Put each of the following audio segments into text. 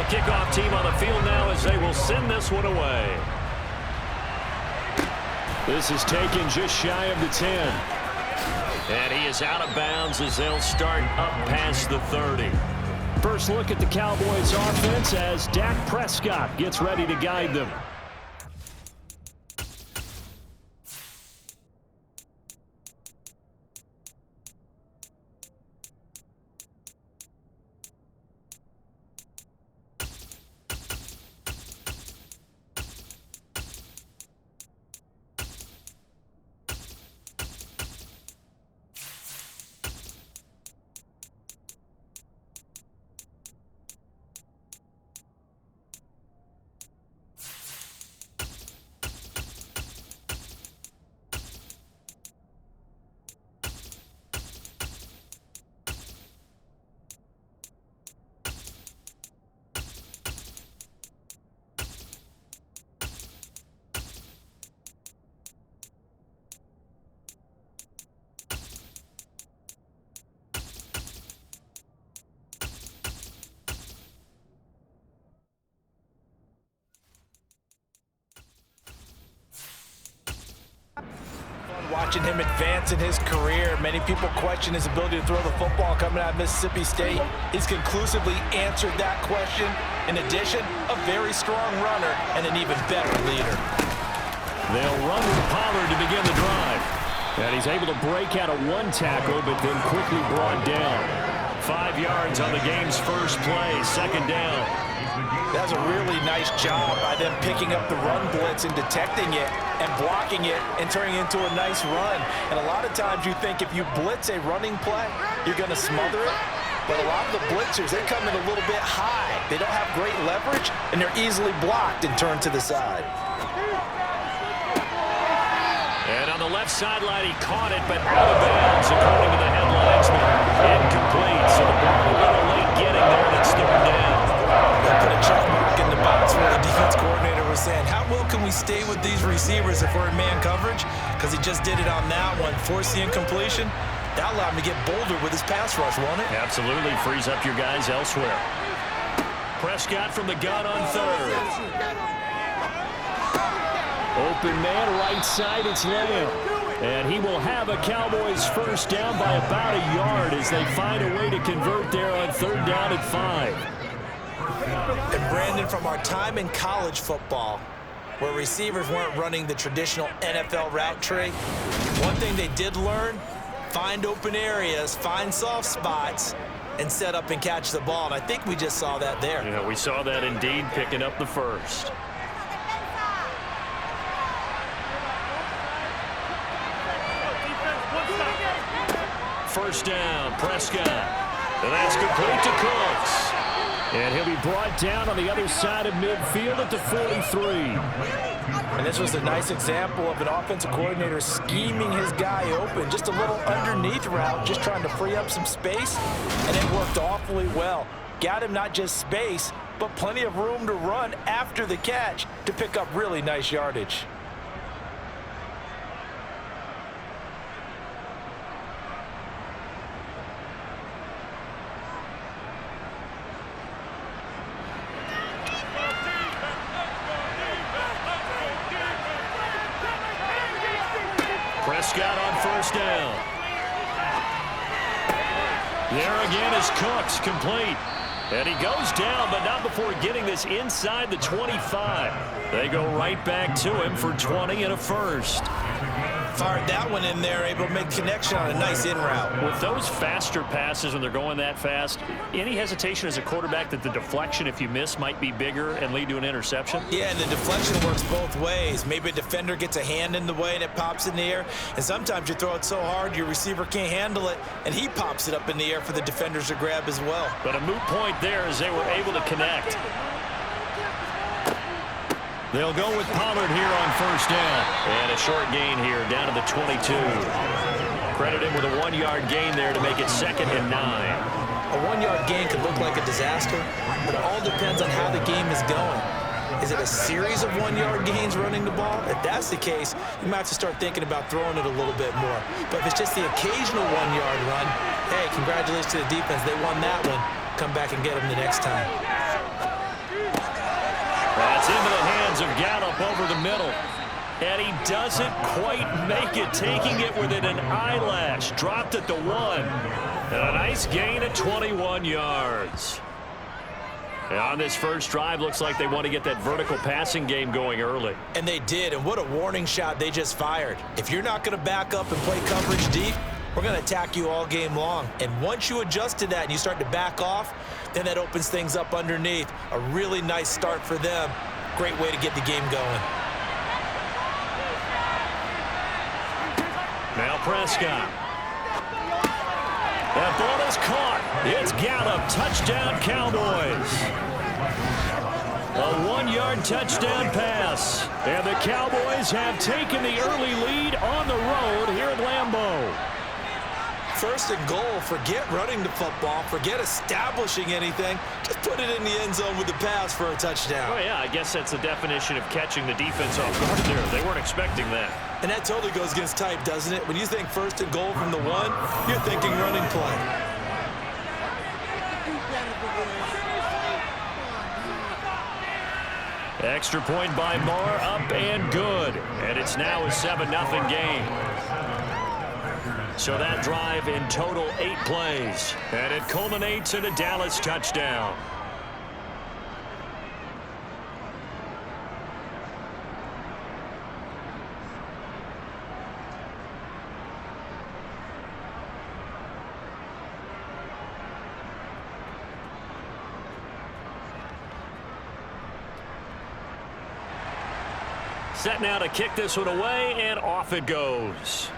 The kickoff team on the field now as they will send this one away. This is taken just shy of the 10. And he is out of bounds as they'll start up past the 30. First look at the Cowboys offense as Dak Prescott gets ready to guide them. Watching him advance in his career, many people question his ability to throw the football coming out of Mississippi State. He's conclusively answered that question. In addition, a very strong runner and an even better leader. They'll run with Pollard to begin the drive. And he's able to break out of one tackle, but then quickly brought down. 5 yards on the game's first play, second down. That's a really nice job by them picking up the run blitz and detecting it and blocking it and turning it into a nice run. And a lot of times you think if you blitz a running play, you're going to smother it. But a lot of the blitzers, they come in a little bit high. They don't have great leverage, and they're easily blocked and turned to the side. And on the left sideline, he caught it, but out of bounds, according to the headlines. Incomplete, so the ball a little late getting there, and it's third down. They'll put a check mark in the box where the defense coordinator was saying, how well can we stay with these receivers if we're in man coverage? Because he just did it on that one, forced the incompletion. That allowed him to get bolder with his pass rush, won't it? Absolutely, frees up your guys elsewhere. Prescott from the gun on third. Open man, right side, it's Lamb. And he will have a Cowboys first down by about a yard as they find a way to convert there on third down at 5. And Brandon, from our time in college football, where receivers weren't running the traditional NFL route tree, one thing they did learn, find open areas, find soft spots, and set up and catch the ball. And I think we just saw that there. Yeah, we saw that indeed, picking up the first. First down, Prescott. And that's complete to Cooks. And he'll be brought down on the other side of midfield at the 43. And this was a nice example of an offensive coordinator scheming his guy open. Just a little underneath route, just trying to free up some space. And it worked awfully well. Got him not just space, but plenty of room to run after the catch to pick up really nice yardage. Prescott on first down. There again is Cooks, complete. And he goes down, but not before getting this inside the 25. They go right back to him for 20 and a first. Fired that one in there, able to make connection on a nice in route. With those faster passes when they're going that fast, any hesitation as a quarterback that the deflection, if you miss, might be bigger and lead to an interception? Yeah, and the deflection works both ways. Maybe a defender gets a hand in the way and it pops in the air, and sometimes you throw it so hard your receiver can't handle it, and he pops it up in the air for the defenders to grab as well. But a moot point there as they were able to connect. They'll go with Pollard here on first down. And a short gain here down to the 22. Credit him with a 1-yard gain there to make it 2nd and 9. A 1-yard gain could look like a disaster, but it all depends on how the game is going. Is it a series of 1-yard gains running the ball? If that's the case, you might have to start thinking about throwing it a little bit more. But if it's just the occasional 1-yard run, hey, congratulations to the defense. They won that one. Come back and get them the next time. It's into the hands of Gallup over the middle. And he doesn't quite make it, taking it within an eyelash. Dropped at the 1. And a nice gain of 21 yards. And on this first drive, looks like they want to get that vertical passing game going early. And they did, and what a warning shot they just fired. If you're not going to back up and play coverage deep, we're going to attack you all game long. And once you adjust to that and you start to back off, then that opens things up underneath. A really nice start for them. Great way to get the game going. Now Prescott. That ball is caught. It's Gallup. Touchdown, Cowboys. A 1-yard touchdown pass. And the Cowboys have taken the early lead on the road here at Lambeau. First and goal, forget running the football, forget establishing anything. Just put it in the end zone with the pass for a touchdown. Oh, yeah, I guess that's the definition of catching the defense off guard there. They weren't expecting that. And that totally goes against type, doesn't it? When you think first and goal from the 1, you're thinking running play. Extra point by Moore, up and good. And it's now a 7-0 game. So that drive in total 8 plays. And it culminates in a Dallas touchdown. Set now to kick this one away, and off it goes.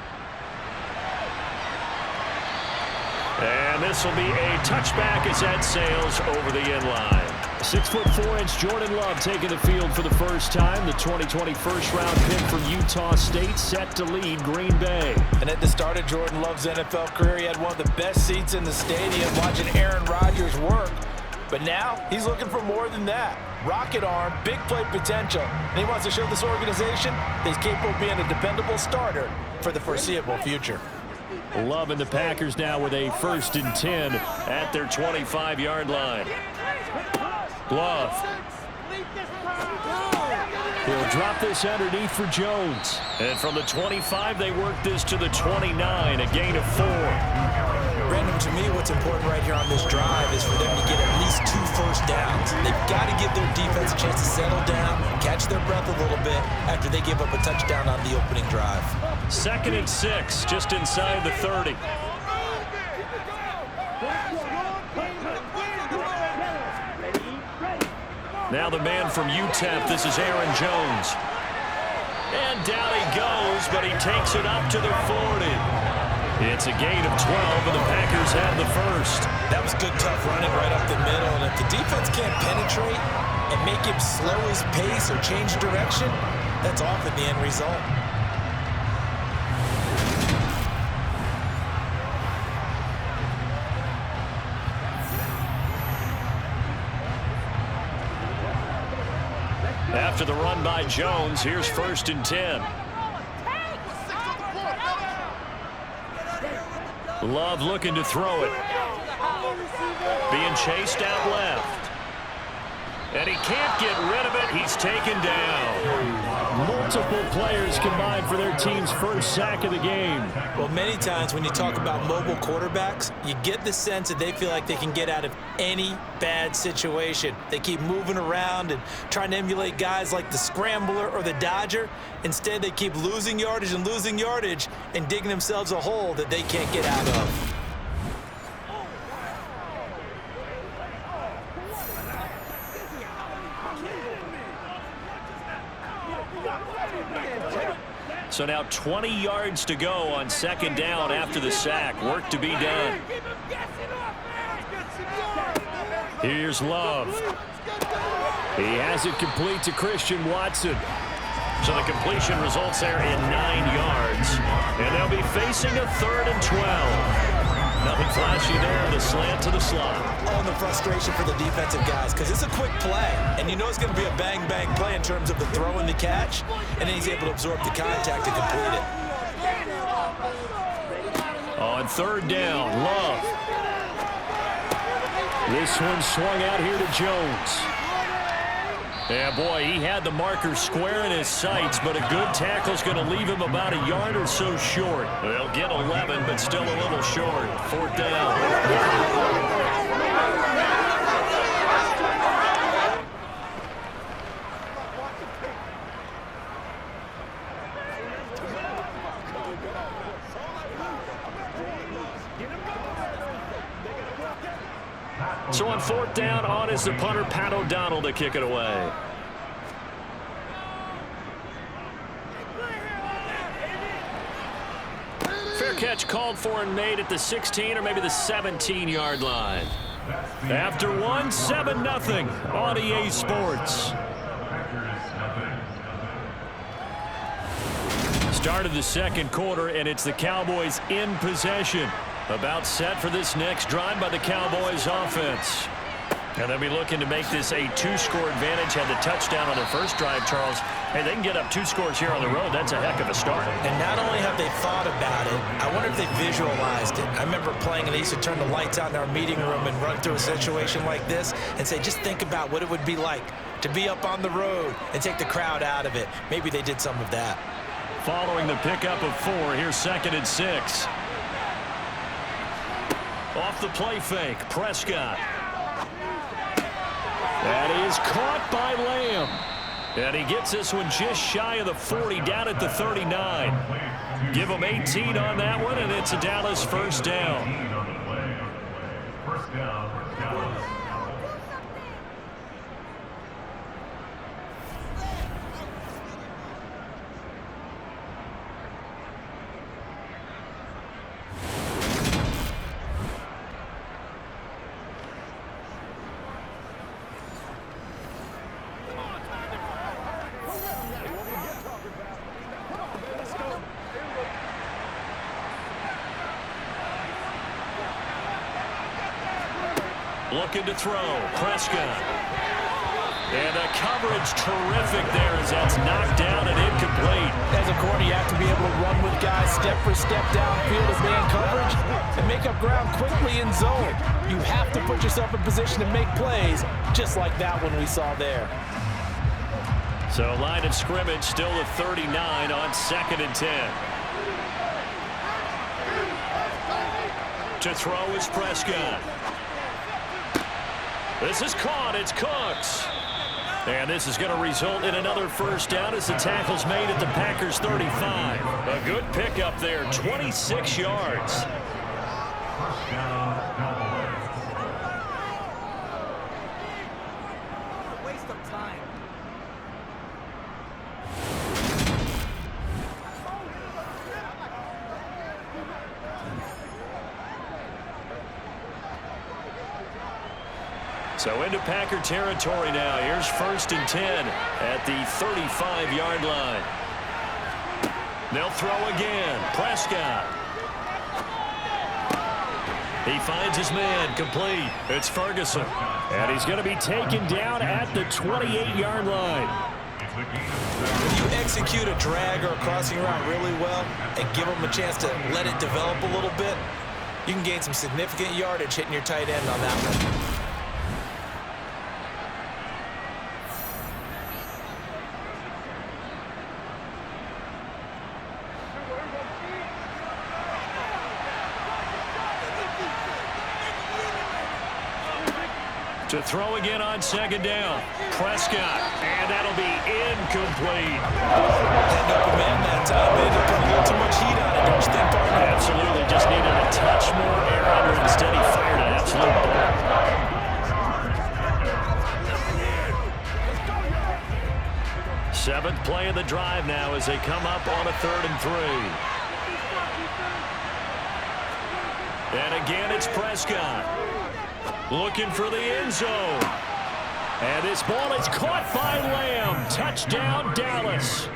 And this will be a touchback as that sails over the end line. 6'4" Jordan Love taking the field for the first time. The 2020 first-round pick from Utah State set to lead Green Bay. And at the start of Jordan Love's NFL career, he had one of the best seats in the stadium watching Aaron Rodgers work. But now he's looking for more than that. Rocket arm, big play potential. And he wants to show this organization that he's capable of being a dependable starter for the foreseeable future. Love and the Packers now with a 1st and 10 at their 25-yard line. Love. He'll drop this underneath for Jones. And from the 25, they work this to the 29, a gain of 4. Brandon, to me, what's important right here on this drive is for them to get at least 2 first downs. They've got to give their defense a chance to settle down, catch their breath a little bit after they give up a touchdown on the opening drive. 2nd and 6, just inside the 30. Now the man from UTEP, this is Aaron Jones. And down he goes, but he takes it up to the 40. It's a gain of 12, and the Packers have the first. That was good, tough running right up the middle. And if the defense can't penetrate and make him slow his pace or change direction, that's often the end result. After the run by Jones, here's 1st and 10. Love looking to throw it. Being chased out left. And he can't get rid of it. He's taken down. Multiple players combined for their team's first sack of the game. Well, many times when you talk about mobile quarterbacks, you get the sense that they feel like they can get out of any bad situation. They keep moving around and trying to emulate guys like the Scrambler or the Dodger. Instead, they keep losing yardage and digging themselves a hole that they can't get out of. So now 20 yards to go on 2nd down after the sack. Work to be done. Here's Love. He has it complete to Christian Watson. So the completion results there in 9 yards. And they'll be facing a 3rd and 12. Nothing flashy there. The slant to the slot. Oh, and the frustration for the defensive guys, because it's a quick play. And you know it's going to be a bang-bang play in terms of the throw and the catch. And then he's able to absorb the contact and complete it. On 3rd down, Love. This one swung out here to Jones. Yeah, boy, he had the marker square in his sights, but a good tackle's going to leave him about a yard or so short. They'll get 11, but still a little short. 4th down. So on 4th down, on is the punter, Pat O'Donnell, to kick it away. Fair catch called for and made at the 16 or maybe the 17-yard line. After 1, 7-0 on EA Sports. Start of the 2nd quarter, and it's the Cowboys in possession. About set for this next drive by the Cowboys offense. And they'll be looking to make this a 2-score advantage. Had the touchdown on their first drive, Charles. Hey, they can get up 2 scores here on the road. That's a heck of a start. And not only have they thought about it, I wonder if they visualized it. I remember playing, and they used to turn the lights out in our meeting room and run through a situation like this and say, just think about what it would be like to be up on the road and take the crowd out of it. Maybe they did some of that. Following the pickup of 4, here's 2nd and 6. Off the play fake, Prescott. That is caught by Lamb. And he gets this one just shy of the 40, down at the 39. Give him 18 on that one, and it's a Dallas 1st down. Looking to throw, Prescott. And the coverage terrific there as that's knocked down and incomplete. As a corner, you have to be able to run with guys step for step downfield as man coverage and make up ground quickly in zone. You have to put yourself in position to make plays, just like that one we saw there. So line of scrimmage still at 39 on 2nd and 10. To throw is Prescott. This is caught. It's Cooks. And this is going to result in another 1st down as the tackle's made at the Packers' 35. A good pickup there, 26 yards. Waste of time. So into Packer territory now. Here's 1st and 10 at the 35-yard line. They'll throw again. Prescott. He finds his man, complete. It's Ferguson. And he's going to be taken down at the 28-yard line. When you execute a drag or a crossing route really well and give them a chance to let it develop a little bit, you can gain some significant yardage hitting your tight end on that one. To throw again on 2nd down. Prescott. And that'll be incomplete. Had no command that time. They ended up putting a little too much heat on it, don't you think, partner? Absolutely. Just needed a touch more air under it. Instead, he fired an absolute ball. Seventh play of the drive now as they come up on a 3rd and 3. And again, it's Prescott. Looking for the end zone. And this ball is caught by Lamb. Touchdown, Dallas.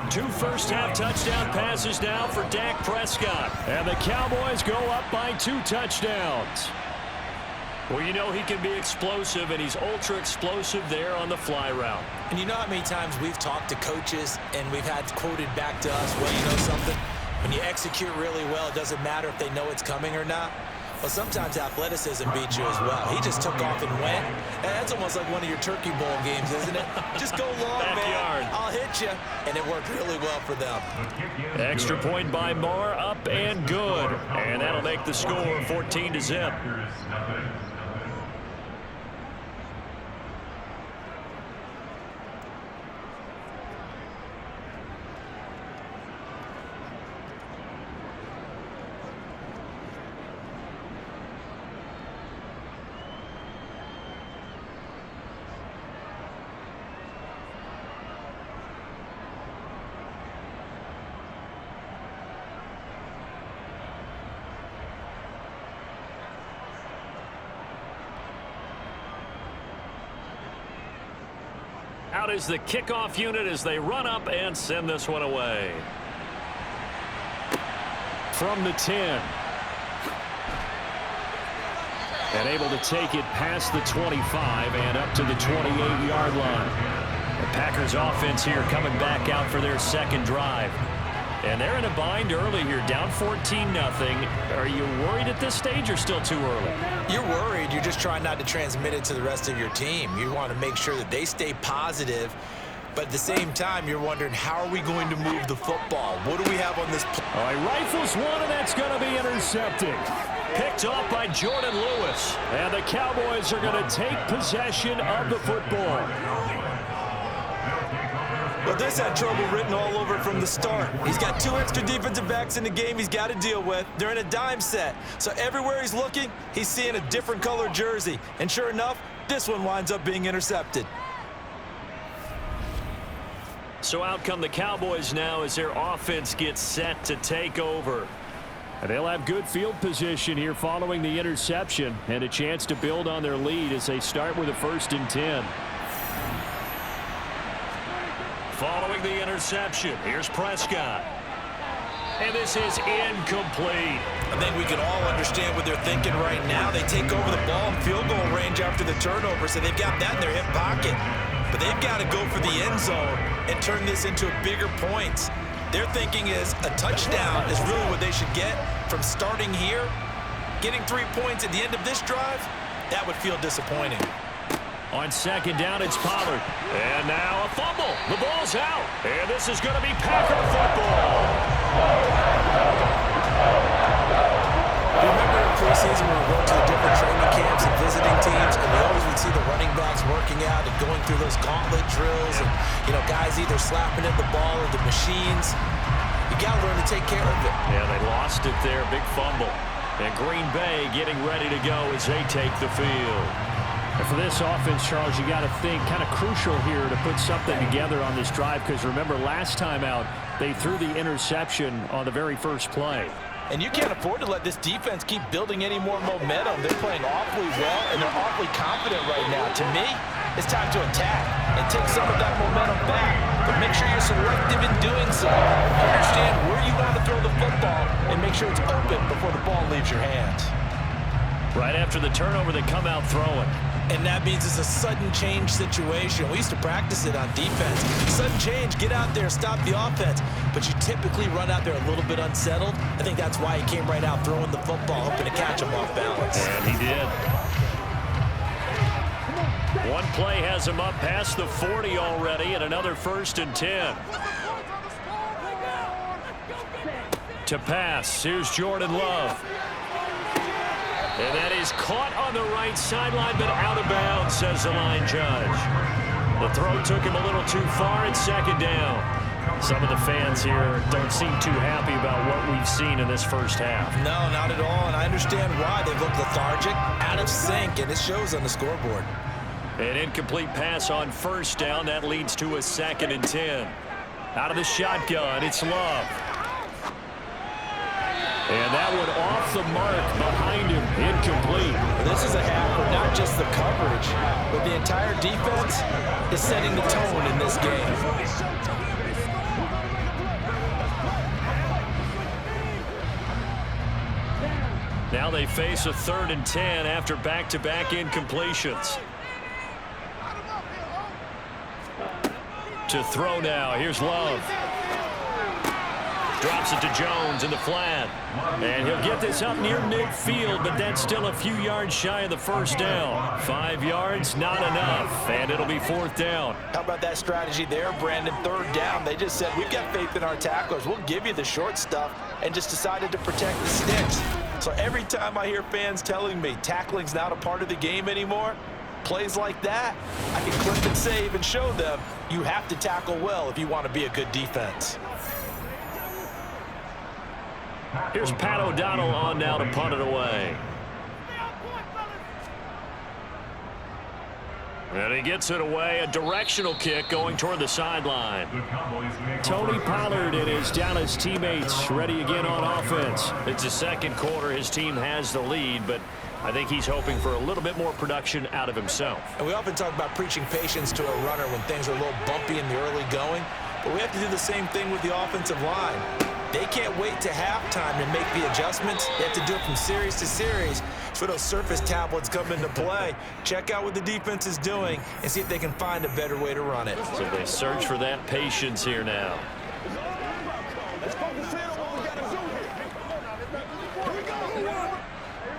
2 first-half touchdown passes now for Dak Prescott. And the Cowboys go up by 2 touchdowns. Well, you know he can be explosive, and he's ultra-explosive there on the fly route. And you know how many times we've talked to coaches and we've had quoted back to us, well, you know something? When you execute really well, it doesn't matter if they know it's coming or not. Well, sometimes athleticism beats you as well. He just took off and went. And that's almost like one of your Turkey Bowl games, isn't it? Just go long, Backyard. man. I'll hit you. And it worked really well for them. Extra point by Marr, up and good. And that'll make the score 14-0. Out is the kickoff unit as they run up and send this one away. From the 10. And able to take it past the 25 and up to the 28-yard line. The Packers offense here coming back out for their second drive. And they're in a bind early here, down 14-0. Are you worried at this stage or still too early? You're worried. You're just trying not to transmit it to the rest of your team. You want to make sure that they stay positive. But at the same time, you're wondering, how are we going to move the football? What do we have on this play? All right, rifles one, and that's going to be intercepted. Picked off by Jordan Lewis. And the Cowboys are going to take possession of the football. Well, this had trouble written all over from the start. He's got 2 extra defensive backs in the game he's got to deal with. They're in a dime set. So everywhere he's looking, he's seeing a different color jersey. And sure enough, this one winds up being intercepted. So out come the Cowboys now as their offense gets set to take over. And they'll have good field position here following the interception and a chance to build on their lead as they start with a 1st and 10. Following the interception, here's Prescott. And this is incomplete. I think we can all understand what they're thinking right now. They take over the ball in field goal range after the turnover, so they've got that in their hip pocket. But they've got to go for the end zone and turn this into bigger points. Their thinking is a touchdown is really what they should get from starting here. Getting 3 points at the end of this drive, that would feel disappointing. On 2nd down, it's Pollard. And now a fumble. The ball's out. And this is going to be Packer football. Remember in preseason when we went to the different training camps and visiting teams, and we always would see the running backs working out and going through those gauntlet drills, and, you know, guys either slapping at the ball or the machines. You got to learn to take care of it. Yeah, they lost it there. Big fumble. And Green Bay getting ready to go as they take the field. And for this offense, Charles, you got to think kind of crucial here to put something together on this drive, because remember last time out they threw the interception on the very first play. And you can't afford to let this defense keep building any more momentum. They're playing awfully well, and they're awfully confident right now. To me, it's time to attack and take some of that momentum back. But make sure you're selective in doing so. Understand where you want to throw the football and make sure it's open before the ball leaves your hands. Right after the turnover, they come out throwing. And that means it's a sudden change situation. We used to practice it on defense. Sudden change, get out there, stop the offense. But you typically run out there a little bit unsettled. I think that's why he came right out throwing the football, hoping to catch him off balance. And he did. One play has him up past the 40 already, and another 1st and 10. To pass, here's Jordan Love. And that is caught on the right sideline, but out of bounds, says the line judge. The throw took him a little too far. It's 2nd down. Some of the fans here don't seem too happy about what we've seen in this first half. No, not at all, and I understand why. They look lethargic, out of sync, and it shows on the scoreboard. An incomplete pass on 1st down. That leads to a 2nd and 10. Out of the shotgun, it's Love. And that one off the mark behind him, incomplete. This is a half where not just the coverage, but the entire defense is setting the tone in this game. Now they face a 3rd and 10 after back-to-back incompletions. To throw now, here's Love. Drops it to Jones in the flat. And he'll get this up near midfield, but that's still a few yards shy of the first down. 5 yards, not enough, and it'll be 4th down. How about that strategy there, Brandon? 3rd down. They just said, we've got faith in our tacklers. We'll give you the short stuff, and just decided to protect the sticks. So every time I hear fans telling me tackling's not a part of the game anymore, plays like that, I can clip and save and show them you have to tackle well if you want to be a good defense. Here's Pat O'Donnell on now to punt it away. And he gets it away, a directional kick going toward the sideline. Tony Pollard and his Dallas teammates ready again on offense. It's the second quarter. His team has the lead, but I think he's hoping for a little bit more production out of himself. And we often talk about preaching patience to a runner when things are a little bumpy in the early going, but we have to do the same thing with the offensive line. They can't wait to halftime to make the adjustments. They have to do it from series to series for those surface tablets come into play. Check out what the defense is doing and see if they can find a better way to run it. So they search for that patience here now.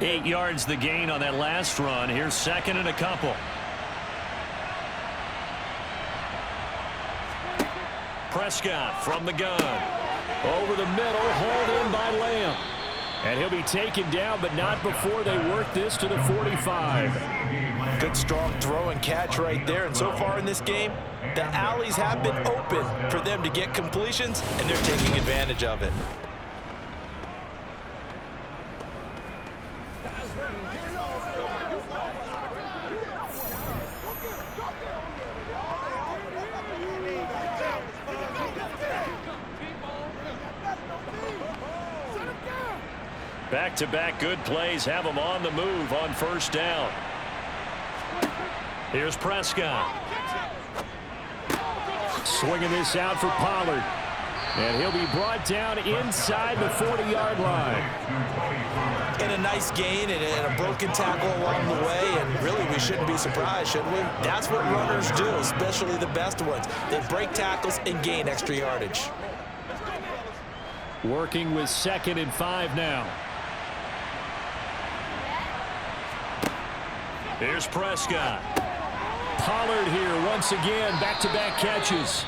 Eight yards the gain on that last run. Here's 2nd and a couple. Prescott from the gun. Over the middle, hauled in by Lamb. And he'll be taken down, but not before they work this to the 45. Good strong throw and catch right there. And so far in this game, the alleys have been open for them to get completions, and they're taking advantage of it. Back-to-back good plays have them on the move on 1st down. Here's Prescott. Swinging this out for Pollard. And he'll be brought down inside the 40-yard line. And a nice gain and a broken tackle along the way, and really we shouldn't be surprised, should we? That's what runners do, especially the best ones. They break tackles and gain extra yardage. Working with 2nd and 5 now. Here's Prescott. Pollard here once again, back-to-back catches.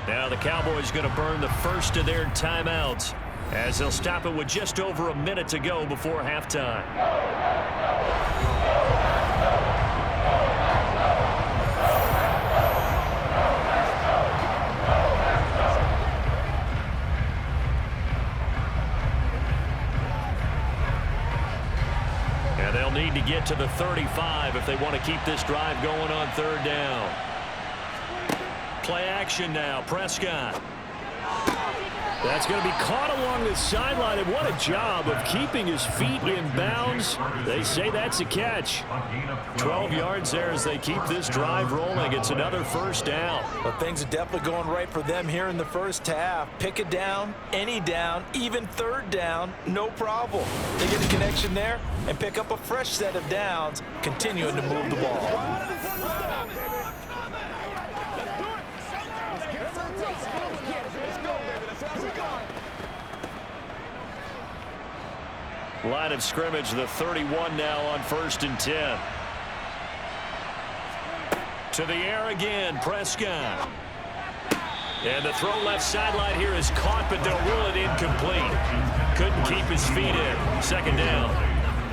Now the Cowboys going to burn the first of their timeouts as they'll stop it with just over a minute to go before halftime. And they'll need to get to the 35 if they want to keep this drive going on 3rd down. Play action now, Prescott. That's going to be caught along the sideline, and what a job of keeping his feet in bounds. They say that's a catch. 12 yards there as they keep this drive rolling. It's another 1st down. Well, things are definitely going right for them here in the first half. Pick a down, any down, even 3rd down, no problem. They get a connection there and pick up a fresh set of downs, continuing to move the ball. Line of scrimmage, the 31 now on 1st and 10. To the air again, Prescott. And the throw left sideline here is caught, but they'll rule it incomplete. Couldn't keep his feet in. 2nd down.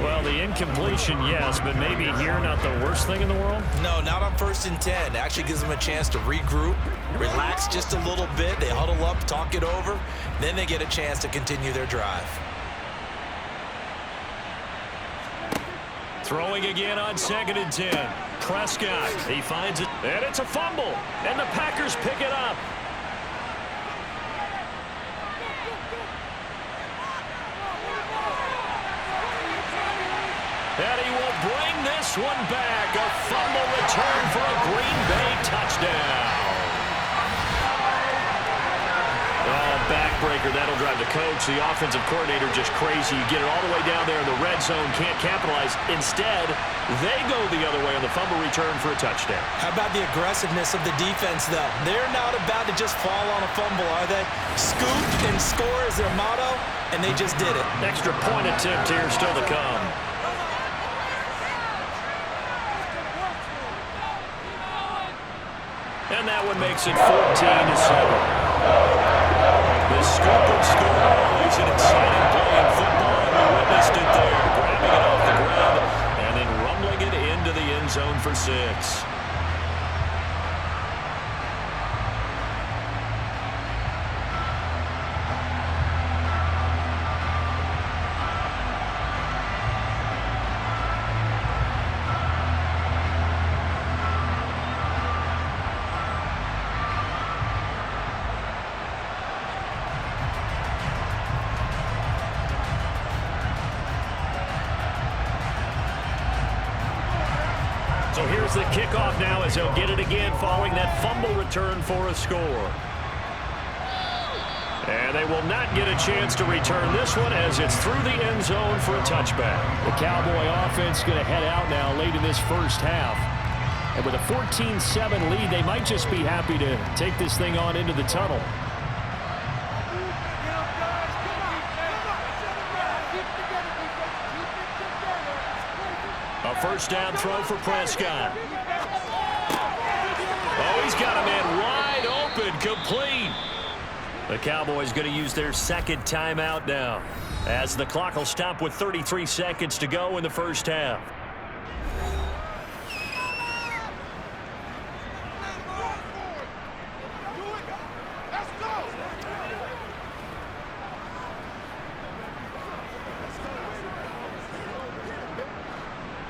Well, the incompletion, yes, but maybe here not the worst thing in the world? No, not on 1st and 10. It actually gives them a chance to regroup, relax just a little bit. They huddle up, talk it over. Then they get a chance to continue their drive. Throwing again on 2nd and 10. Prescott, he finds it, and it's a fumble. And the Packers pick it up. And he will bring this one back. A fumble return for a Green Bay touchdown. Back backbreaker. That'll drive the coach, the offensive coordinator, just crazy. You get it all the way down there in the red zone, can't capitalize. Instead, they go the other way on the fumble return for a touchdown. How about the aggressiveness of the defense, though? They're not about to just fall on a fumble, are they? Scoop and score is their motto, and they just did it. Extra point attempt here still to come. And that one makes it 14-7. The scoop and score is an exciting play in football, and we witnessed it there, grabbing it off the ground and then rumbling it into the end zone for 6. So here's the kickoff now as he'll get it again following that fumble return for a score. And they will not get a chance to return this one as it's through the end zone for a touchback. The Cowboy offense going to head out now late in this first half. And with a 14-7 lead, they might just be happy to take this thing on into the tunnel. A first down throw for Prescott. Oh, he's got a man wide open, complete. The Cowboys going to use their second timeout now, as the clock will stop with 33 seconds to go in the first half.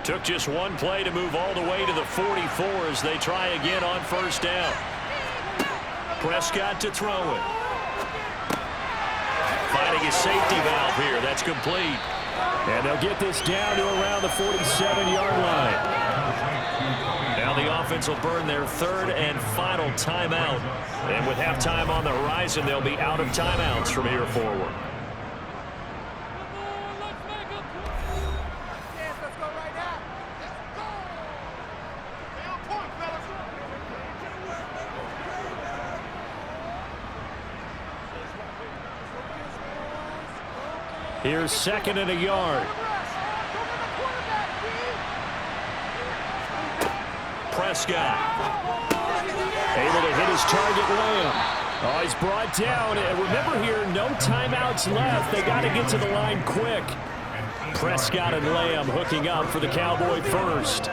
Took just one play to move all the way to the 44 as they try again on first down. Prescott to throw it. Finding a safety valve here. That's complete. And they'll get this down to around the 47-yard line. Now the offense will burn their third and final timeout. And with halftime on the horizon, they'll be out of timeouts from here forward. Here's second and a yard. Prescott. Able to hit his target, Lamb. Oh, he's brought down. And remember here, no timeouts left. They got to get to the line quick. Prescott and Lamb hooking up for the Cowboy first.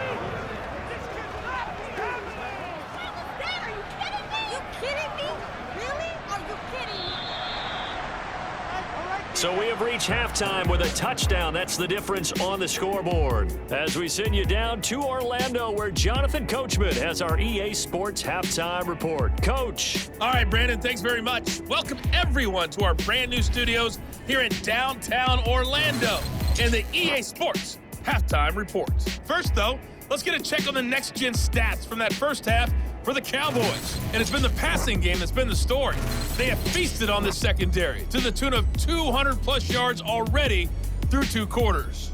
So we have reached halftime with a touchdown. That's the difference on the scoreboard. As we send you down to Orlando, where Jonathan Coachman has our EA Sports Halftime Report. Coach. All right, Brandon, thanks very much. Welcome, everyone, to our brand new studios here in downtown Orlando in the EA Sports Halftime Report. First, though, let's get a check on the next-gen stats from that first half for the Cowboys. And it's been the passing game that's been the story. They have feasted on this secondary to the tune of 200-plus yards already through 2 quarters.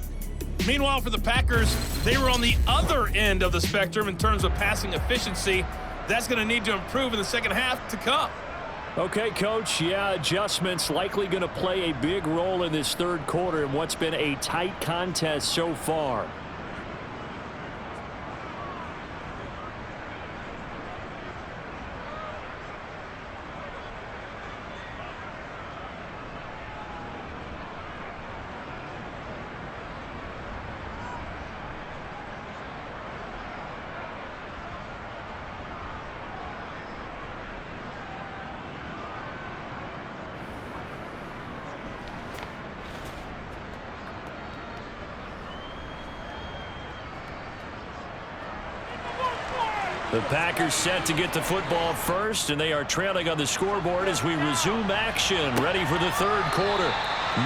Meanwhile, for the Packers, they were on the other end of the spectrum in terms of passing efficiency. That's going to need to improve in the second half to come. Okay, Coach. Yeah, adjustments likely going to play a big role in this third quarter in what's been a tight contest so far. The Packers set to get the football first, and they are trailing on the scoreboard as we resume action, ready for the third quarter.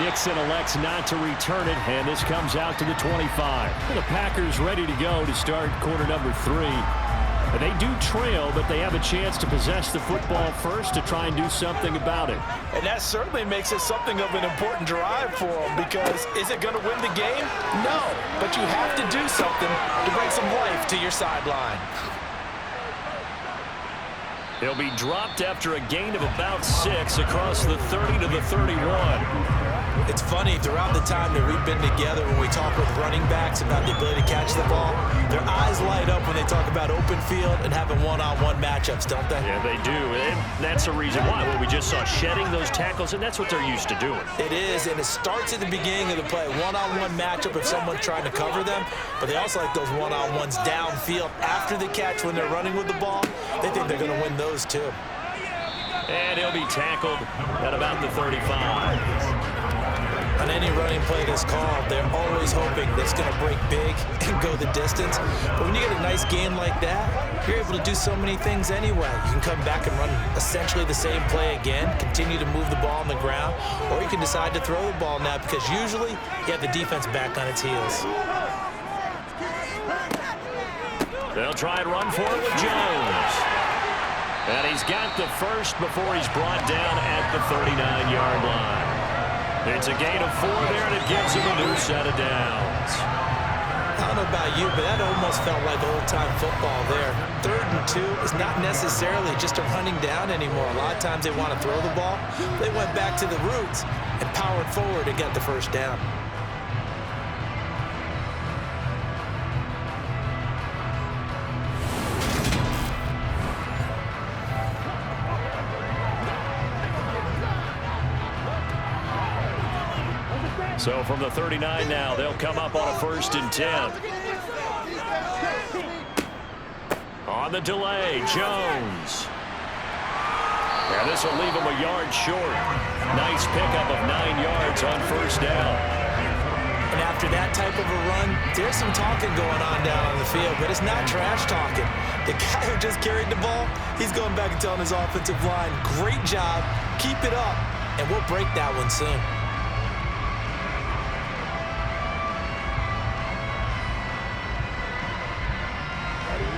Nixon elects not to return it, and this comes out to the 25. The Packers ready to go to start quarter number 3. And they do trail, but they have a chance to possess the football first to try and do something about it. And that certainly makes it something of an important drive for them, because is it going to win the game? No, but you have to do something to bring some life to your sideline. He'll be dropped after a gain of about 6 across the 30 to the 31. It's funny, throughout the time that we've been together, when we talk with running backs about the ability to catch the ball, their eyes light up when they talk about open field and having one-on-one matchups, don't they? Yeah, they do. And that's the reason why. Well, we just saw shedding those tackles, and that's what they're used to doing. It is, and it starts at the beginning of the play. One-on-one matchup if someone's trying to cover them, but they also like those one-on-ones downfield after the catch when they're running with the ball. They think they're going to win those too. And he'll be tackled at about the 35. On any running play that's called, they're always hoping that it's going to break big and go the distance. But when you get a nice game like that, you're able to do so many things anyway. You can come back and run essentially the same play again, continue to move the ball on the ground, or you can decide to throw the ball now, because usually you have the defense back on its heels. They'll try and run for it with Jones. And he's got the first before he's brought down at the 39-yard line. It's a gain of 4 there, and it gives him a new set of downs. I don't know about you, but that almost felt like old-time football there. 3rd and 2 is not necessarily just a running down anymore. A lot of times they want to throw the ball. They went back to the roots and powered forward to get the first down. So from the 39 now, they'll come up on a 1st and 10. On the delay, Jones. And this will leave him a yard short. Nice pickup of 9 yards on 1st down. And after that type of a run, there's some talking going on down on the field, but it's not trash talking. The guy who just carried the ball, he's going back and telling his offensive line, great job, keep it up, and we'll break that one soon.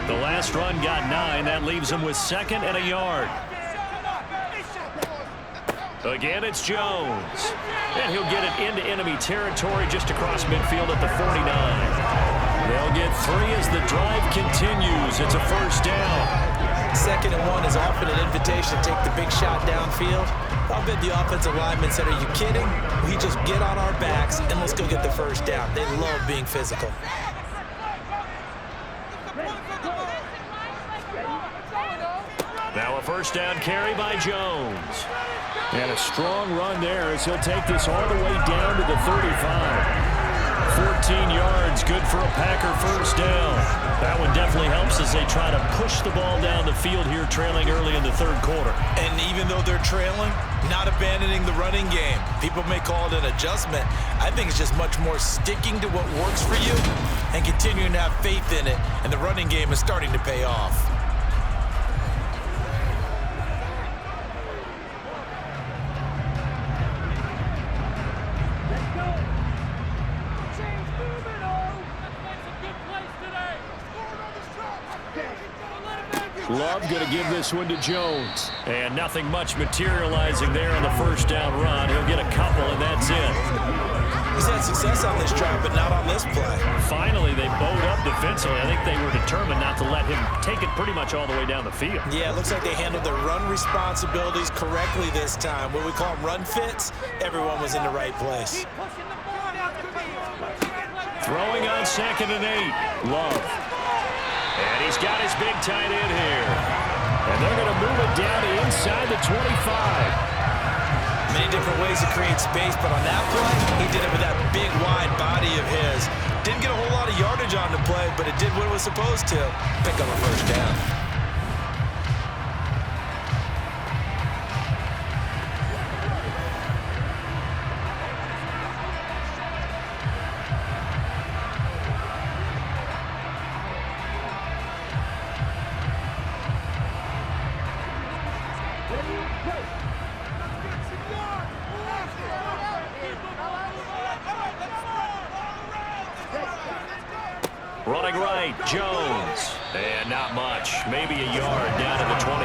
The last run got 9. That leaves him with 2nd and a yard. Again, it's Jones. And he'll get it into enemy territory just across midfield at the 49. They'll get 3 as the drive continues. It's a 1st down. 2nd and 1 is often an invitation to take the big shot downfield. I'll bet the offensive lineman said, are you kidding? We just get on our backs and let's go get the 1st down. They love being physical. Now a 1st down carry by Jones. And a strong run there as he'll take this all the way down to the 35. 14 yards, good for a Packer 1st down. That one definitely helps as they try to push the ball down the field here, trailing early in the 3rd quarter. And even though they're trailing, not abandoning the running game. People may call it an adjustment. I think it's just much more sticking to what works for you and continuing to have faith in it. And the running game is starting to pay off. Love going to give this one to Jones. And nothing much materializing there on the 1st down run. He'll get a couple, and that's it. He's had success on this drive, but not on this play. Finally, they bowed up defensively. I think they were determined not to let him take it pretty much all the way down the field. Yeah, it looks like they handled their run responsibilities correctly this time. What we call run fits, everyone was in the right place. Throwing on 2nd and 8. Love. And he's got his big tight end here. And they're going to move it down to inside the 25. Many different ways to create space, but on that play, he did it with that big, wide body of his. Didn't get a whole lot of yardage on the play, but it did what it was supposed to. Pick up a 1st down. Running right, Jones. And not much. Maybe a yard down to the 23.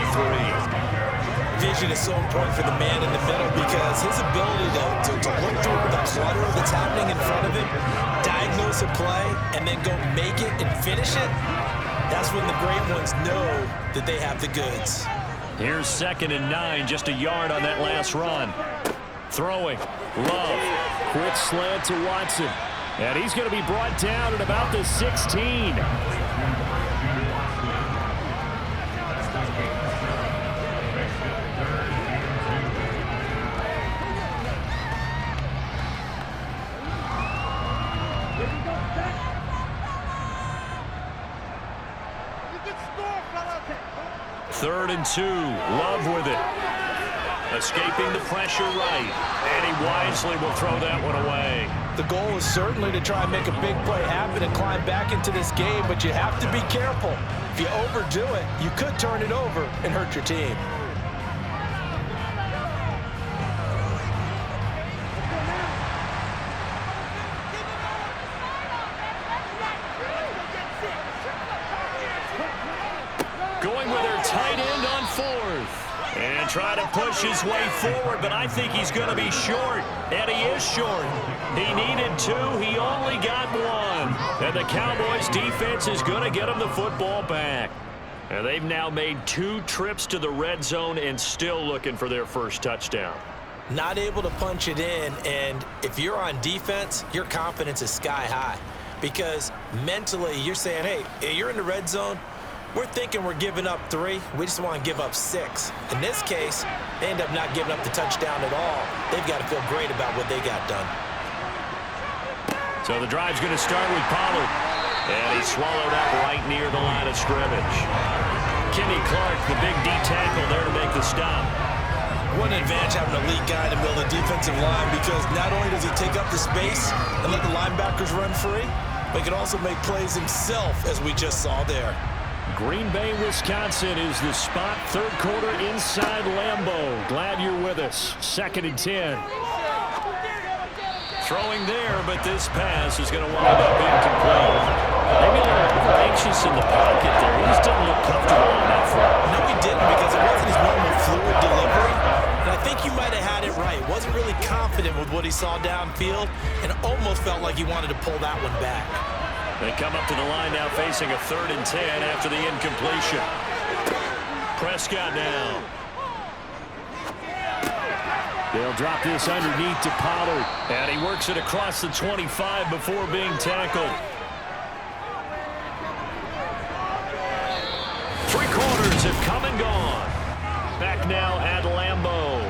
Vision is so important for the man in the middle because his ability to look through the clutter that's happening in front of him, diagnose a play, and then go make it and finish it, that's when the great ones know that they have the goods. Here's 2nd and 9, just a yard on that last run. Throwing, Love, quick slant to Watson. And he's going to be brought down at about the 16. Third and 2, Love with it. Escaping the pressure right, and he wisely will throw that one away. The goal is certainly to try and make a big play happen and climb back into this game, but you have to be careful. If you overdo it, you could turn it over and hurt your team. Going with their tight end on 4th. And try to push his way forward, but I think he's going to be short. And he is short. He needed 2. He only got 1. And the Cowboys defense is going to get him the football back. And they've now made 2 trips to the red zone and still looking for their first touchdown. Not able to punch it in, and if you're on defense, your confidence is sky high. Because mentally, you're saying, hey, you're in the red zone. We're thinking we're giving up 3. We just want to give up 6. In this case, they end up not giving up the touchdown at all. They've got to feel great about what they got done. So the drive's going to start with Pollard. And he swallowed up right near the line of scrimmage. Kenny Clark, the big D tackle, there to make the stop. What an advantage having an elite guy in the middle of the defensive line, because not only does he take up the space and let the linebackers run free, but he can also make plays himself, as we just saw there. Green Bay, Wisconsin is the spot. 3rd quarter inside Lambeau. Glad you're with us. 2nd and 10. Throwing there, but this pass is going to wind up incomplete. Maybe a little anxious in the pocket there. He just didn't look comfortable on that front. No, he didn't, because it wasn't his normal fluid delivery. And I think you might have had it right. Wasn't really confident with what he saw downfield and almost felt like he wanted to pull that one back. They come up to the line now facing a 3rd and 10 after the incompletion. Prescott now. They'll drop this underneath to Pollard. And he works it across the 25 before being tackled. 3 quarters have come and gone. Back now at Lambeau.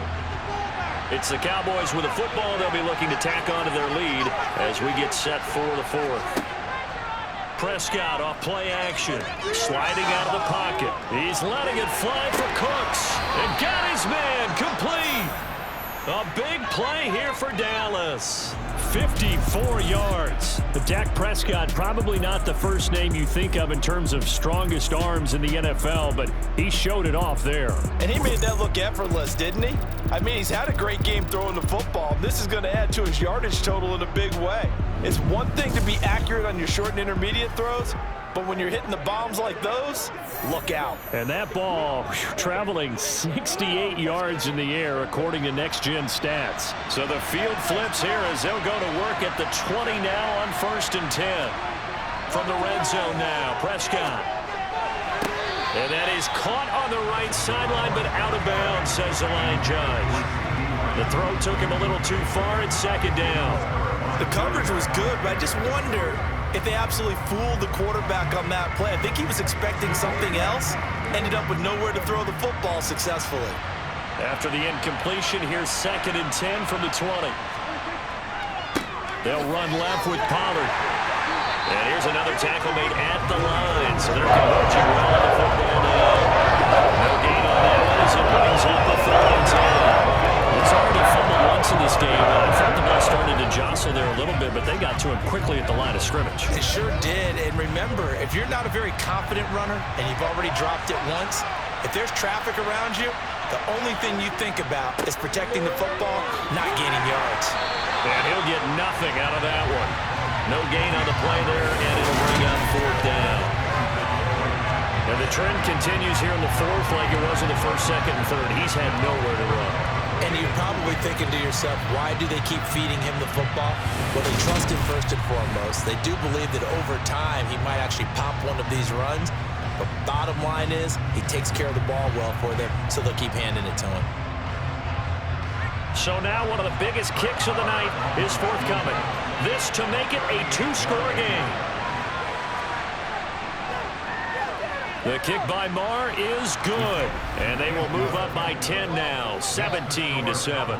It's the Cowboys with a football. They'll be looking to tack on to their lead as we get set for the 4th. Prescott off play action, sliding out of the pocket. He's letting it fly for Cooks, and got his man complete. A big play here for Dallas. 54 yards. But Dak Prescott, probably not the first name you think of in terms of strongest arms in the NFL, but he showed it off there. And he made that look effortless, didn't he? I mean, he's had a great game throwing the football. This is going to add to his yardage total in a big way. It's one thing to be accurate on your short and intermediate throws, but when you're hitting the bombs like those, look out. And that ball traveling 68 yards in the air, according to Next Gen Stats. So the field flips here as they'll go to work at the 20 now on 1st and 10. From the red zone now, Prescott. And that is caught on the right sideline, but out of bounds, says the line judge. The throw took him a little too far. It's 2nd down. The coverage was good, but I just wonder if they absolutely fooled the quarterback on that play. I think he was expecting something else, ended up with nowhere to throw the football successfully. After the incompletion, here's 2nd and 10 from the 20. They'll run left with Pollard. And here's another tackle made at the line, so they're converging well on the football now. No gain on that one as it brings up the 3rd and 10. It's already fumbled once in this game. I thought the ball started to jostle there a little bit, but they got to him quickly at the line of scrimmage. It sure did. And remember, if you're not a very confident runner and you've already dropped it once, if there's traffic around you, the only thing you think about is protecting the football, not gaining yards. And he'll get nothing out of that one. No gain on the play there, and it'll bring up 4th trend continues here in the fourth like it was in the first, second, and third. He's had nowhere to run. And you're probably thinking to yourself, why do they keep feeding him the football? Well, they trust him first and foremost. They do believe that over time he might actually pop one of these runs. But bottom line is he takes care of the ball well for them, so they'll keep handing it to him. So now one of the biggest kicks of the night is forthcoming. This to make it a two-score game. The kick by Marr is good, and they will move up by 10 now, 17-7.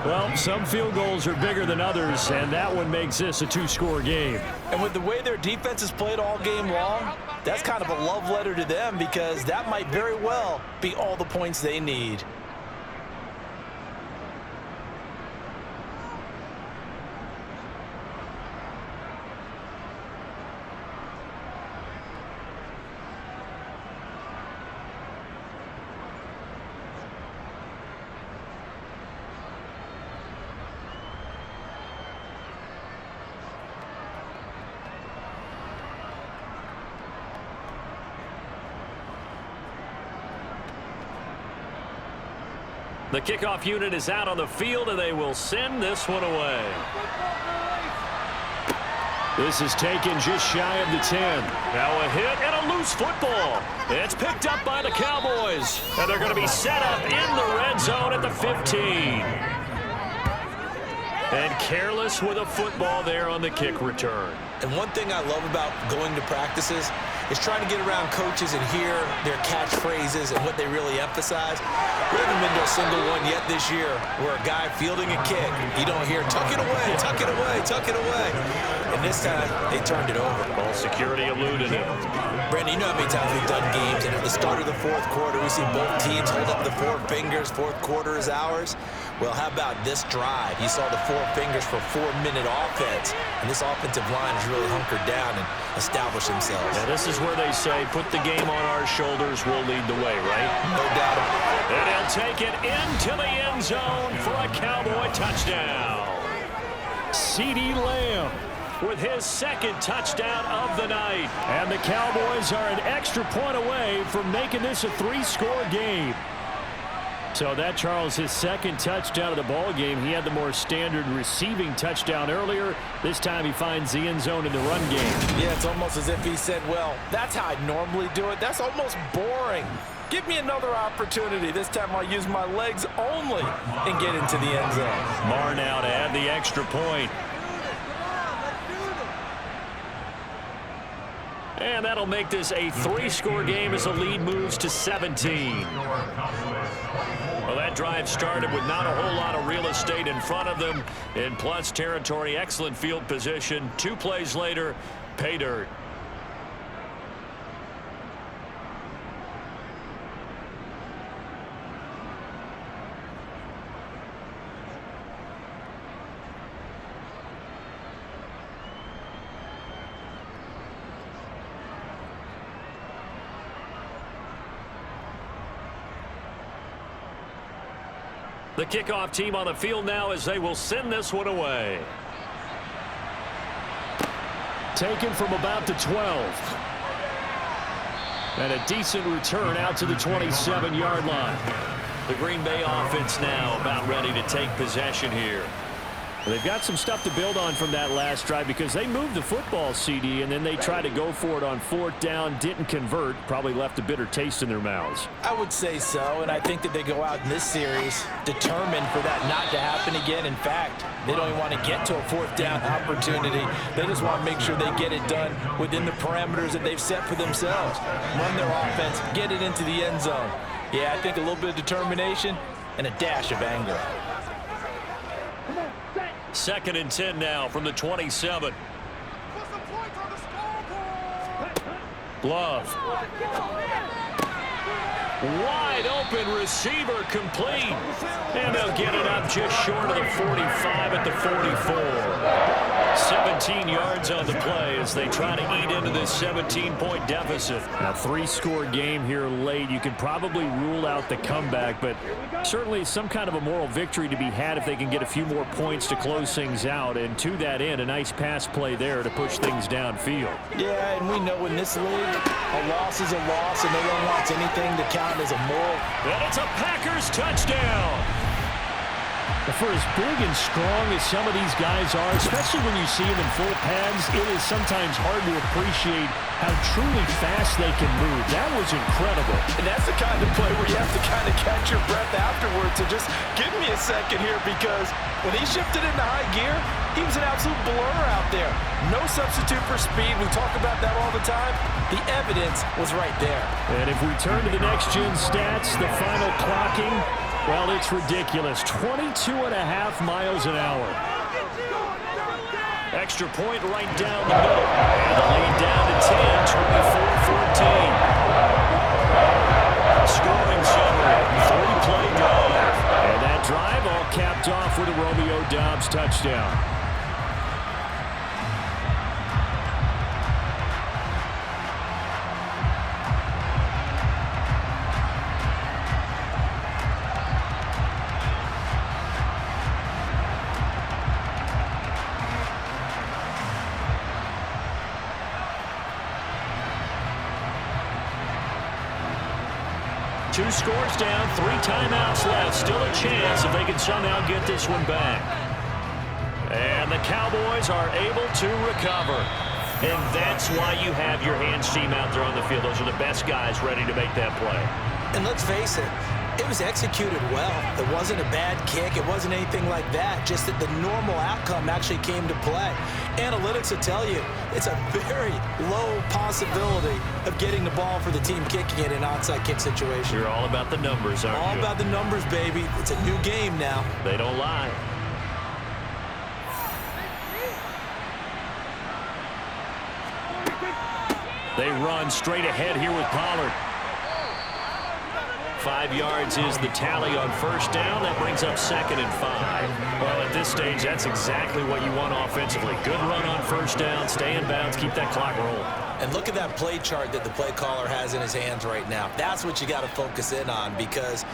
Well, some field goals are bigger than others, and that one makes this a two-score game. And with the way their defense has played all game long, that's kind of a love letter to them because that might very well be all the points they need. The kickoff unit is out on the field, and they will send this one away. This is taken just shy of the 10. Now a hit and a loose football. It's picked up by the Cowboys, and they're going to be set up in the red zone at the 15. And careless with a football there on the kick return. And one thing I love about going to practices is trying to get around coaches and hear their catchphrases and what they really emphasize. We haven't been to a single one yet this year where a guy fielding a kick, you don't hear, tuck it away, tuck it away, tuck it away. And this time, they turned it over. Ball security eluded him. Brandon, you know how many times we've done games, and at the start of the fourth quarter, we see both teams hold up the four fingers, fourth quarter is ours. Well, how about this drive? You saw the four fingers for 4-minute offense, and this offensive line has really hunkered down and established themselves. Yeah, this is where they say, put the game on our shoulders, we'll lead the way, right? No doubt about it. And he'll take it into the end zone for a Cowboy touchdown. CeeDee Lamb with his second touchdown of the night. And the Cowboys are an extra point away from making this a three-score game. So that, Charles, his second touchdown of the ball game. He had the more standard receiving touchdown earlier. This time he finds the end zone in the run game. Yeah, it's almost as if he said, well, that's how I normally do it. That's almost boring. Give me another opportunity. This time I'll use my legs only and get into the end zone. Marr now to add the extra point. And that'll make this a three-score game as the lead moves to 17. Well, that drive started with not a whole lot of real estate in front of them. In plus territory, excellent field position. 2 plays later, pay dirt. The kickoff team on the field now as they will send this one away. Taken from about the 12. And a decent return out to the 27-yard line. The Green Bay offense now about ready to take possession here. Well, they've got some stuff to build on from that last drive because they moved the football, CD, and then they tried to go for it on 4th down, didn't convert, probably left a bitter taste in their mouths. I would say so, and I think that they go out in this series determined for that not to happen again. In fact, they don't even want to get to a 4th down opportunity. They just want to make sure they get it done within the parameters that they've set for themselves. Run their offense, get it into the end zone. Yeah, I think a little bit of determination and a dash of anger. 2nd and 10 now from the 27. Love. Wide open receiver complete. And they'll get it up just short of the 45 at the 44. 17 yards on the play as they try to eat into this 17-point deficit. A 3-score game here late. You could probably rule out the comeback, but certainly some kind of a moral victory to be had if they can get a few more points to close things out. And to that end, a nice pass play there to push things downfield. Yeah, and we know in this league, a loss is a loss, and no one wants anything to count as a moral. And it's a Packers touchdown. For as big and strong as some of these guys are, especially when you see them in full pads, it is sometimes hard to appreciate how truly fast they can move. That was incredible. And that's the kind of play where you have to kind of catch your breath afterwards. So just give me a second here, because when he shifted into high gear, he was an absolute blur out there. No substitute for speed. We talk about that all the time. The evidence was right there. And if we turn to the next-gen stats, the final clocking, well, it's ridiculous. 22.5 miles an hour. Extra point right down the middle. And the lead down to 10, 24-14. Scoring summary, 3-play drive. And that drive all capped off with a Romeo Doubs touchdown. Two scores down, 3 timeouts left. Still a chance if they can somehow get this one back. And the Cowboys are able to recover. And that's why you have your hands team out there on the field. Those are the best guys ready to make that play. And let's face it, it was executed well. It wasn't a bad kick. It wasn't anything like that. Just that the normal outcome actually came to play. Analytics will tell you it's a very low possibility of getting the ball for the team kicking it in an onside kick situation. You're all about the numbers, aren't you? All about the numbers, baby. It's a new game now. They don't lie. They run straight ahead here with Pollard. 5 yards is the tally on first down. That brings up 2nd and 5. Well, at this stage, that's exactly what you want offensively. Good run on first down, stay in bounds, keep that clock rolling. And look at that play chart that the play caller has in his hands right now. That's what you got to focus in on, because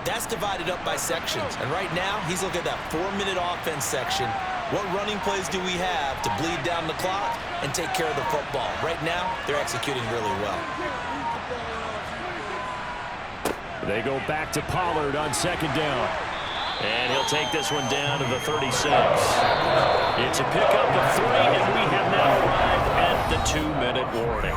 that's divided up by sections. And right now, he's looking at that 4-minute offense section. What running plays do we have to bleed down the clock and take care of the football? Right now, they're executing really well. They go back to Pollard on 2nd down. And he'll take this one down to the 36. It's a pickup of 3, and we have now arrived at the 2-minute warning.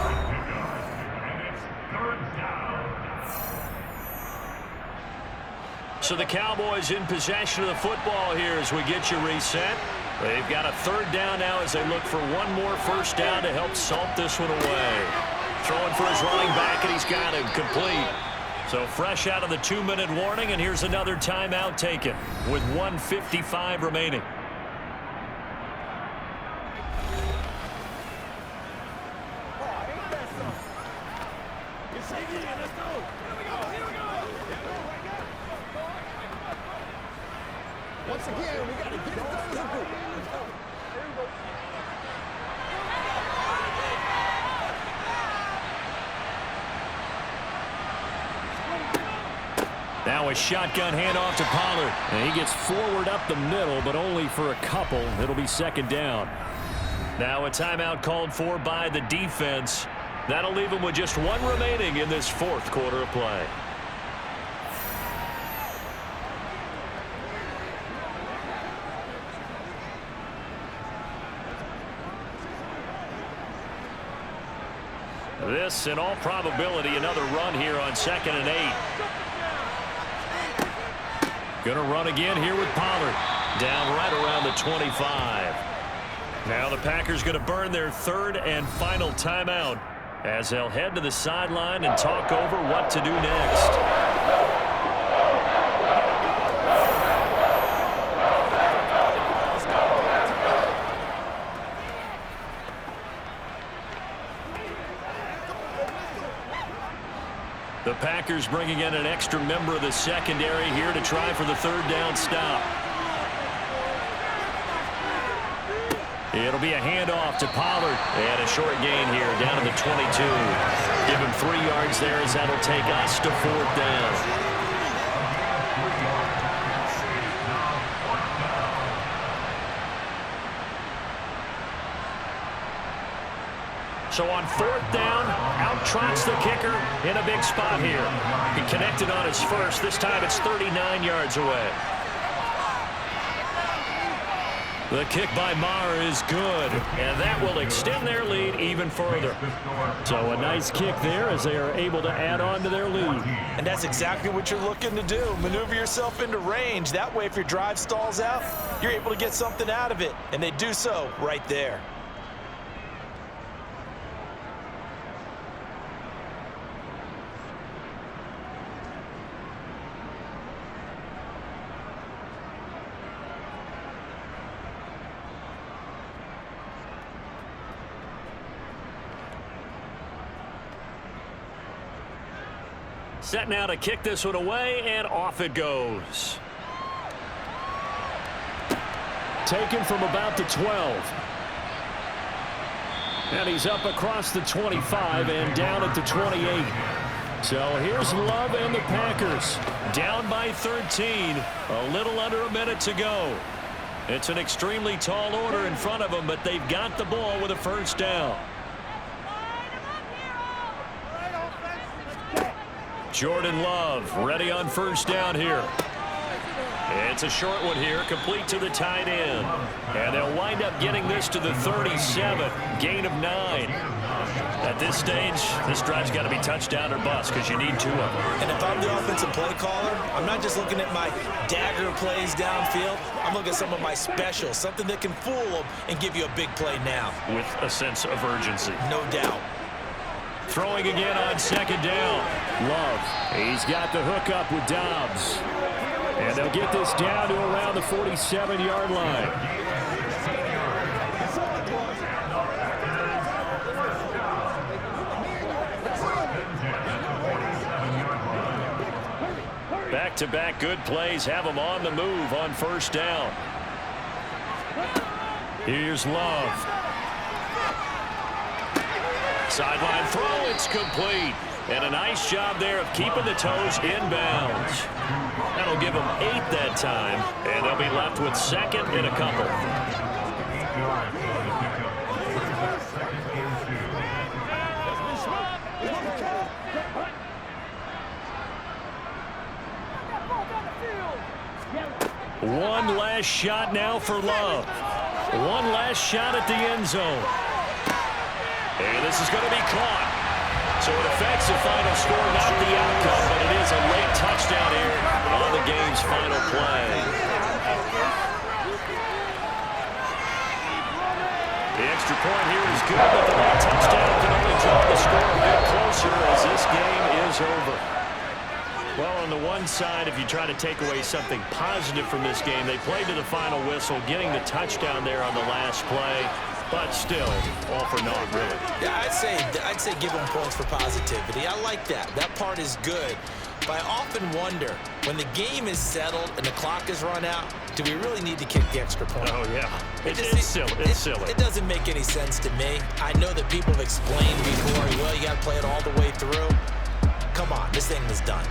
So the Cowboys in possession of the football here as we get you reset. They've got a 3rd down now as they look for one more first down to help salt this one away. Throwing for his running back, and he's got it complete. So fresh out of the 2-minute warning, and here's another timeout taken with 1:55 remaining. Once again, we got to get it done as a group. Now a shotgun handoff to Pollard. And he gets forward up the middle, but only for a couple. It'll be 2nd down. Now a timeout called for by the defense. That'll leave them with just 1 remaining in this 4th quarter of play. This, in all probability, another run here on 2nd and 8. Gonna run again here with Pollard. Down right around the 25. Now the Packers going to burn their 3rd and final timeout as they'll head to the sideline and talk over what to do next. The Packers bringing in an extra member of the secondary here to try for the 3rd down stop. It'll be a handoff to Pollard. And a short gain here, down to the 22. Give him 3 yards there as that'll take us to 4th down. So on 4th down, out trots the kicker in a big spot here. He connected on his first. This time it's 39 yards away. The kick by Maher is good, and that will extend their lead even further. So a nice kick there as they are able to add on to their lead. And that's exactly what you're looking to do. Maneuver yourself into range. That way, if your drive stalls out, you're able to get something out of it. And they do so right there. Set now to kick this one away, and off it goes. Taken from about the 12. And he's up across the 25 and down at the 28. So here's Love and the Packers. Down by 13. A little under a minute to go. It's an extremely tall order in front of them, but they've got the ball with a 1st down. Jordan Love ready on 1st down here. It's a short one here, complete to the tight end. And they'll wind up getting this to the 37, gain of 9. At this stage, this drive's got to be touchdown or bust because you need 2 of them. And if I'm the offensive play caller, I'm not just looking at my dagger plays downfield. I'm looking at some of my specials, something that can fool them and give you a big play now. With a sense of urgency. No doubt. Throwing again on 2nd down. Love. He's got the hook up with Dobbs. And they'll get this down to around the 47-yard line. Back-to-back good plays have them on the move on 1st down. Here's Love. Sideline throw, it's complete. And a nice job there of keeping the toes inbounds. That'll give them 8 that time, and they'll be left with 2nd and a couple. One last shot now for Love. One last shot at the end zone. And this is going to be caught. So it affects the final score, not the outcome, but it is a late touchdown here on the game's final play. The extra point here is good, but the late touchdown can only draw the score a bit closer as this game is over. Well, on the one side, if you try to take away something positive from this game, they played to the final whistle, getting the touchdown there on the last play. But still, all for naught, really. Yeah, I'd say give them points for positivity. I like that. That part is good. But I often wonder, when the game is settled and the clock is run out, do we really need to kick the extra point? Oh, yeah. It's silly. It's silly. It doesn't make any sense to me. I know that people have explained before, well, you got to play it all the way through. Come on, this thing was done.